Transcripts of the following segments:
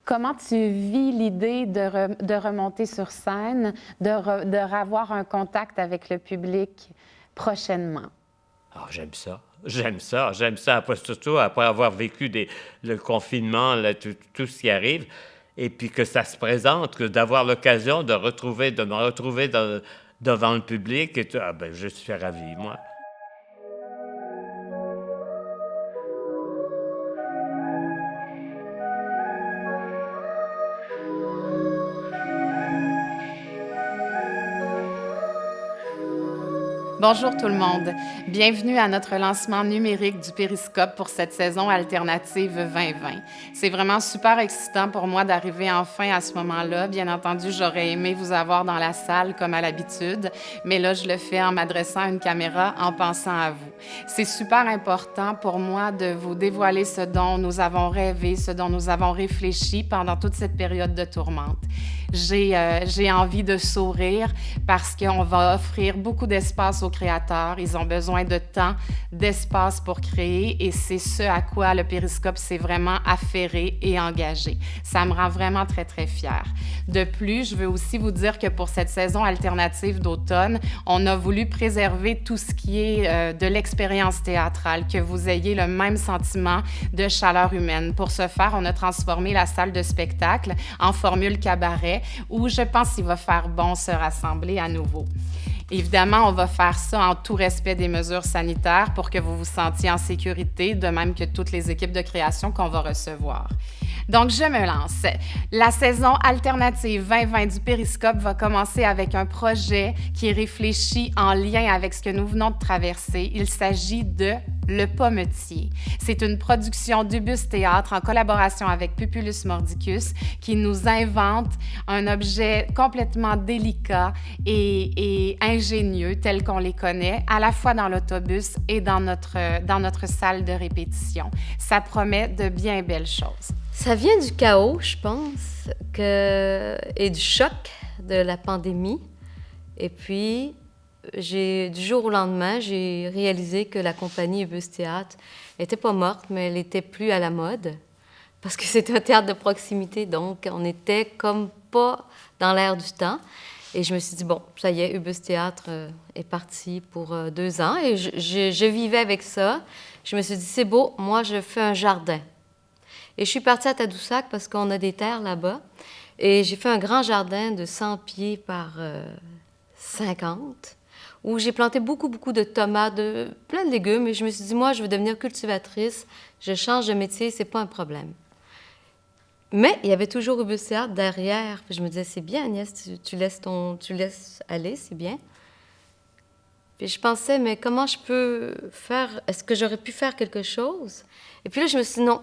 Comment tu vis l'idée de remonter sur scène, de revoir un contact avec le public prochainement? Ah, j'aime ça. J'aime ça. J'aime ça. Surtout après avoir vécu le confinement, là, tout ce qui arrive. Et puis que ça se présente, que d'avoir l'occasion de me retrouver devant le public. Ah, ben, je suis ravi, moi. Bonjour tout le monde. Bienvenue à notre lancement numérique du Périscope pour cette saison alternative 2020. C'est vraiment super excitant pour moi d'arriver enfin à ce moment-là. Bien entendu, j'aurais aimé vous avoir dans la salle comme à l'habitude, mais là, je le fais en m'adressant à une caméra en pensant à vous. C'est super important pour moi de vous dévoiler ce dont nous avons rêvé, ce dont nous avons réfléchi pendant toute cette période de tourmente. J'ai envie de sourire parce qu'on va offrir beaucoup d'espace aux créateurs. Ils ont besoin de temps, d'espace pour créer et c'est ce à quoi le Périscope s'est vraiment affairé et engagé. Ça me rend vraiment très, très fière. De plus, je veux aussi vous dire que pour cette saison alternative d'automne, on a voulu préserver tout ce qui est de l'expérience théâtrale, que vous ayez le même sentiment de chaleur humaine. Pour ce faire, on a transformé la salle de spectacle en formule cabaret où je pense qu'il va faire bon se rassembler à nouveau. Évidemment, on va faire ça en tout respect des mesures sanitaires pour que vous vous sentiez en sécurité, de même que toutes les équipes de création qu'on va recevoir. Donc, je me lance. La saison alternative 2020 du Périscope va commencer avec un projet qui est réfléchi en lien avec ce que nous venons de traverser. Il s'agit de Le Pommetier. C'est une production d'Ubus Théâtre en collaboration avec Pupulus Mordicus qui nous invente un objet complètement délicat et ingénieux tel qu'on les connaît, à la fois dans l'autobus et dans notre salle de répétition. Ça promet de bien belles choses. Ça vient du chaos, je pense, et du choc de la pandémie. Et puis, du jour au lendemain, j'ai réalisé que la compagnie Ubus Théâtre n'était pas morte, mais elle n'était plus à la mode. Parce que c'est un théâtre de proximité, donc on était comme pas dans l'air du temps. Et je me suis dit, bon, ça y est, Ubus Théâtre est parti pour 2 ans. Et je vivais avec ça. Je me suis dit, c'est beau, moi, je fais un jardin. Et je suis partie à Tadoussac parce qu'on a des terres là-bas. Et j'ai fait un grand jardin de 100 pieds par 50, où j'ai planté beaucoup de tomates, plein de légumes. Et je me suis dit, moi, je veux devenir cultivatrice. Je change de métier, c'est pas un problème. Mais il y avait toujours Ubus Théâtre derrière. Puis je me disais, c'est bien, Agnès, tu laisses aller, c'est bien. Puis je pensais, mais comment je peux faire? Est-ce que j'aurais pu faire quelque chose? Et puis là, je me suis dit, non.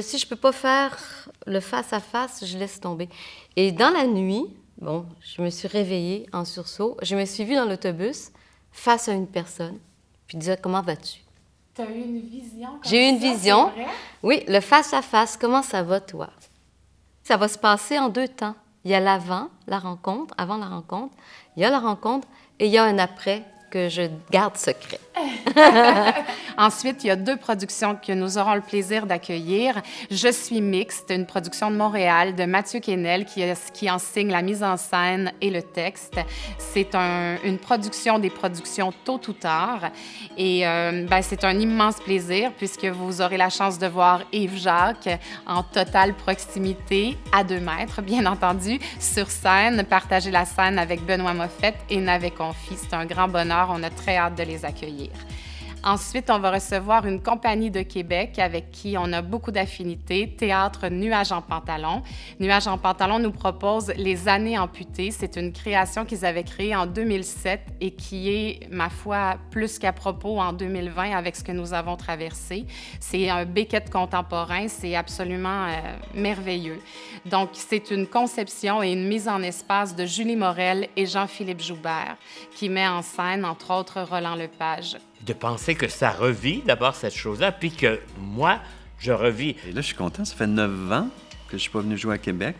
Si je ne peux pas faire le face-à-face, je laisse tomber. Et dans la nuit, bon, je me suis réveillée en sursaut. Je me suis vue dans l'autobus face à une personne, puis disais, comment vas-tu? Tu as eu une vision comme J'ai eu une ça, vision. c'est vrai? Oui, le face-à-face, comment ça va, toi? Ça va se passer en 2 temps. Il y a avant la rencontre, il y a la rencontre et il y a un après que je garde secret. Ensuite, il y a 2 productions que nous aurons le plaisir d'accueillir. Je suis mixte, une production de Montréal de Mathieu Quesnel qui enseigne la mise en scène et le texte. C'est une production des productions Tôt ou Tard. Et c'est un immense plaisir puisque vous aurez la chance de voir Yves Jacques en totale proximité, à 2 mètres, bien entendu, sur scène, partager la scène avec Benoît Moffett et Navet Confi. C'est un grand bonheur. On a très hâte de les accueillir. Ensuite, on va recevoir une compagnie de Québec avec qui on a beaucoup d'affinités, Théâtre Nuages en pantalon. Nuages en pantalon nous propose Les Années amputées. C'est une création qu'ils avaient créée en 2007 et qui est, ma foi, plus qu'à propos en 2020 avec ce que nous avons traversé. C'est un Beckett contemporain, c'est absolument merveilleux. Donc, c'est une conception et une mise en espace de Julie Morel et Jean-Philippe Joubert qui met en scène, entre autres, Roland Lepage. De penser que ça revit d'abord cette chose-là, puis que moi, je revis. Et là, je suis content. Ça fait 9 ans que je suis pas venu jouer à Québec.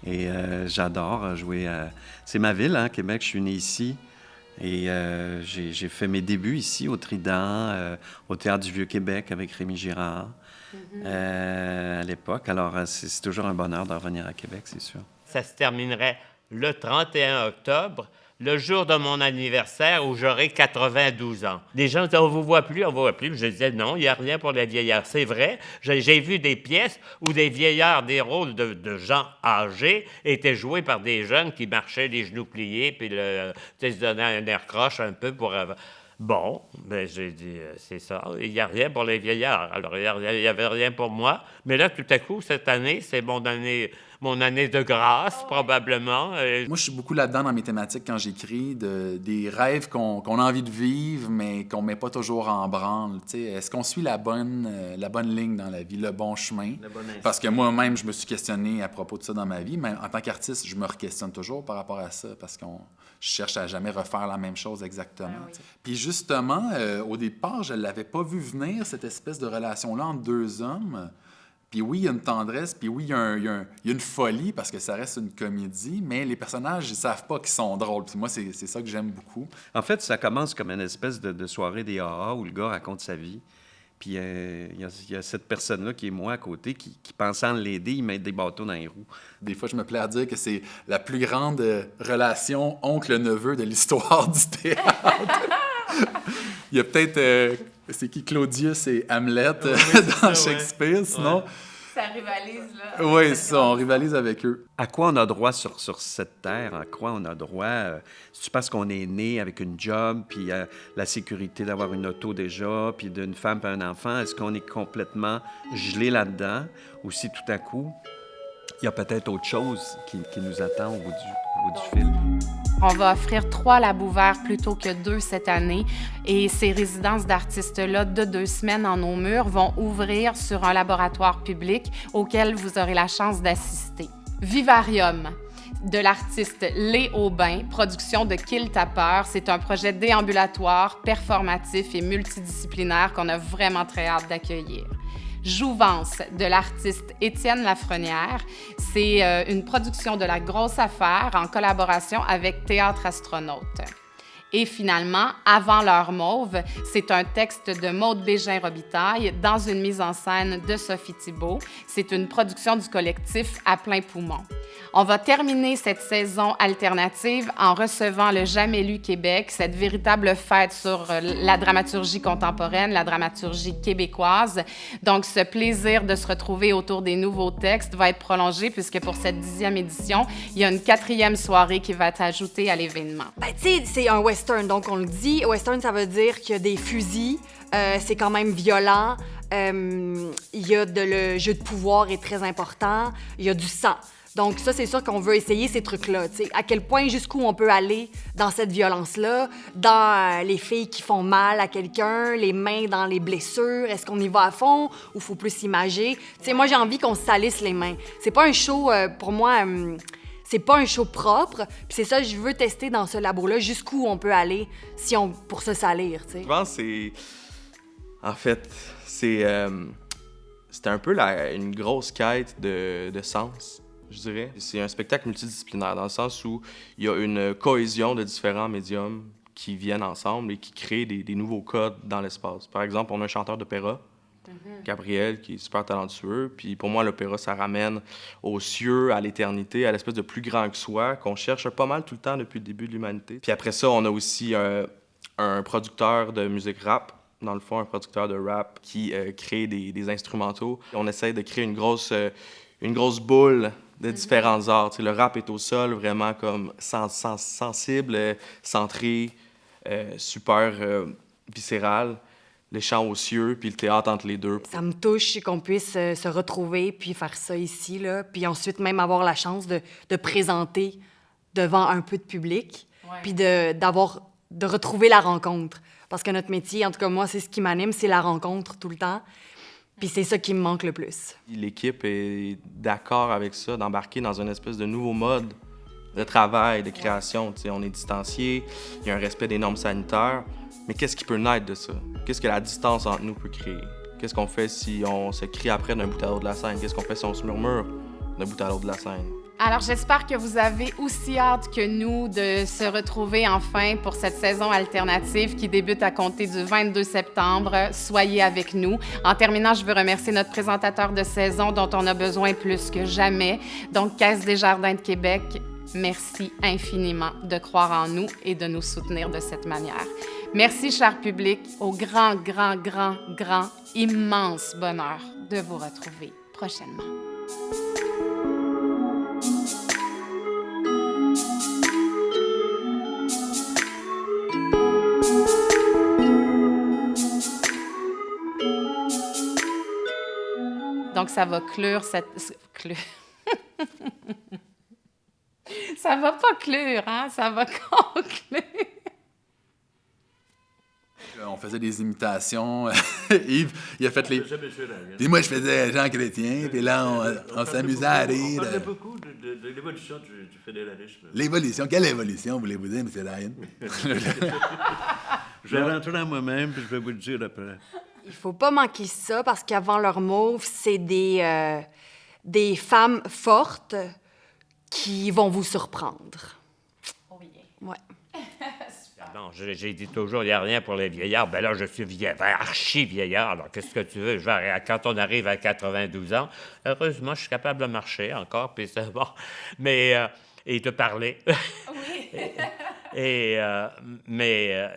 Et j'adore jouer à... C'est ma ville, hein, Québec. Je suis né ici. Et j'ai fait mes débuts ici, au Trident, au Théâtre du Vieux-Québec avec Rémi Girard. à l'époque. Alors, c'est toujours un bonheur de revenir à Québec, c'est sûr. Ça se terminerait le 31 octobre, le jour de mon anniversaire où j'aurai 92 ans. Les gens disaient, on vous voit plus. Je disais, non, il n'y a rien pour les vieillards. C'est vrai, j'ai vu des pièces où des vieillards, des rôles de gens âgés étaient joués par des jeunes qui marchaient les genoux pliés, puis se donnaient un air croche un peu pour... Bon, ben j'ai dit, c'est ça, il n'y a rien pour les vieillards. Alors, il n'y avait rien pour moi. Mais là, tout à coup, cette année, c'est mon année de grâce, probablement. Moi, je suis beaucoup là-dedans dans mes thématiques quand j'écris, des rêves qu'on a envie de vivre, mais qu'on ne met pas toujours en branle. T'sais, est-ce qu'on suit la bonne ligne dans la vie, le bon chemin? Parce que moi-même, je me suis questionné à propos de ça dans ma vie, mais en tant qu'artiste, je me re-questionne toujours par rapport à ça, parce que je cherche à jamais refaire la même chose exactement. Ah oui. Puis justement, au départ, je ne l'avais pas vu venir, cette espèce de relation-là entre deux hommes. Puis oui, il y a une tendresse, puis oui, il y a une folie, parce que ça reste une comédie, mais les personnages, ils savent pas qu'ils sont drôles. Puis moi, c'est ça que j'aime beaucoup. En fait, ça commence comme une espèce de soirée des AA où le gars raconte sa vie. Puis il y a cette personne-là qui est moi à côté, qui pensant l'aider, il met des bâtons dans les roues. Des fois, je me plais à dire que c'est la plus grande relation oncle-neveu de l'histoire du théâtre. Il y a peut-être... c'est qui, Claudius et Hamlet dans Shakespeare, sinon... Ça rivalise, là. Oui, c'est ça, on rivalise avec eux. À quoi on a droit sur cette terre? À quoi on a droit? C'est parce qu'on est né avec une job, puis la sécurité d'avoir une auto déjà, puis d'une femme et un enfant. Est-ce qu'on est complètement gelé là-dedans? Ou si tout à coup, il y a peut-être autre chose qui nous attend au bout du fil? On va offrir 3 labos verts plutôt que 2 cette année. Et ces résidences d'artistes-là de 2 semaines en nos murs vont ouvrir sur un laboratoire public auquel vous aurez la chance d'assister. Vivarium de l'artiste Lé Aubin, production de Kill Tapeur. C'est un projet déambulatoire, performatif et multidisciplinaire qu'on a vraiment très hâte d'accueillir. Jouvence de l'artiste Étienne Lafrenière. C'est une production de La Grosse Affaire en collaboration avec Théâtre Astronaute. Et finalement, Avant l'heure mauve, c'est un texte de Maude Bégin-Robitaille dans une mise en scène de Sophie Thibault. C'est une production du collectif À plein poumon. On va terminer cette saison alternative en recevant le Jamais lu Québec, cette véritable fête sur la dramaturgie contemporaine, la dramaturgie québécoise. Donc, ce plaisir de se retrouver autour des nouveaux textes va être prolongé puisque pour cette 10e édition, il y a une 4e soirée qui va être ajoutée à l'événement. Ben, tu sais, c'est un western, donc on le dit. Western, ça veut dire qu'il y a des fusils, c'est quand même violent, il y a le jeu de pouvoir est très important, il y a du sang. Donc ça, c'est sûr qu'on veut essayer ces trucs-là. T'sais, à quel point, jusqu'où on peut aller dans cette violence-là, dans les filles qui font mal à quelqu'un, les mains dans les blessures, est-ce qu'on y va à fond ou faut plus s'imager? T'sais, moi, j'ai envie qu'on se salisse les mains. C'est pas un show, pour moi... c'est pas un show propre, puis c'est ça que je veux tester dans ce labo-là, jusqu'où on peut aller pour se salir, tu sais. Je pense que c'est un peu une grosse quête de sens, je dirais. C'est un spectacle multidisciplinaire, dans le sens où il y a une cohésion de différents médiums qui viennent ensemble et qui créent des nouveaux codes dans l'espace. Par exemple, on a un chanteur d'opéra, Gabriel, qui est super talentueux. Puis pour moi, l'opéra, ça ramène aux cieux, à l'éternité, à l'espèce de plus grand que soi, qu'on cherche pas mal tout le temps depuis le début de l'humanité. Puis après ça, on a aussi un producteur de musique rap, dans le fond, un producteur de rap qui crée des instrumentaux. On essaie de créer une grosse boule de différents arts. T'sais, le rap est au sol, vraiment comme sensible, centré, super viscéral. Les chants aux cieux, puis le théâtre entre les deux. Ça me touche qu'on puisse se retrouver, puis faire ça ici, là, puis ensuite même avoir la chance de présenter devant un peu de public, puis de retrouver la rencontre. Parce que notre métier, en tout cas moi, c'est ce qui m'anime, c'est la rencontre tout le temps. Puis c'est ça qui me manque le plus. L'équipe est d'accord avec ça, d'embarquer dans une espèce de nouveau mode de travail, de création. T'sais, on est distanciés, il y a un respect des normes sanitaires. Mais qu'est-ce qui peut naître de ça? Qu'est-ce que la distance entre nous peut créer? Qu'est-ce qu'on fait si on se crie après d'un bout à l'autre de la scène? Qu'est-ce qu'on fait si on se murmure d'un bout à l'autre de la scène. Alors, j'espère que vous avez aussi hâte que nous de se retrouver enfin pour cette saison alternative qui débute à compter du 22 septembre. Soyez avec nous. En terminant, je veux remercier notre présentateur de saison dont on a besoin plus que jamais. Donc, Caisse des Jardins de Québec, merci infiniment de croire en nous et de nous soutenir de cette manière. Merci, cher public, au grand, immense bonheur de vous retrouver prochainement. Donc, ça va clure cette... Ça va pas clure, hein? Ça va conclure. On faisait des imitations. Yves, il a fait les... Puis moi, je faisais Jean Chrétien, puis là, on s'amusait à rire. On parlait beaucoup de l'évolution du fédéralisme. L'évolution? Quelle évolution voulez-vous dire, M. Ryan? Je vais rentrer dans moi-même, puis je vais vous le dire après. Il faut pas manquer ça parce qu'avant leur move, c'est des femmes fortes qui vont vous surprendre. Oh yeah. Ouais. Non, j'ai dit toujours, il n'y a rien pour les vieillards. Ben là, je suis archi-vieillard. Alors, qu'est-ce que tu veux? Quand on arrive à 92 ans, heureusement, je suis capable de marcher encore, puis c'est bon. Mais, et de parler. Oui. Mais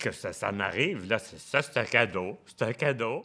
que ça m'arrive, là, c'est un cadeau. C'est un cadeau.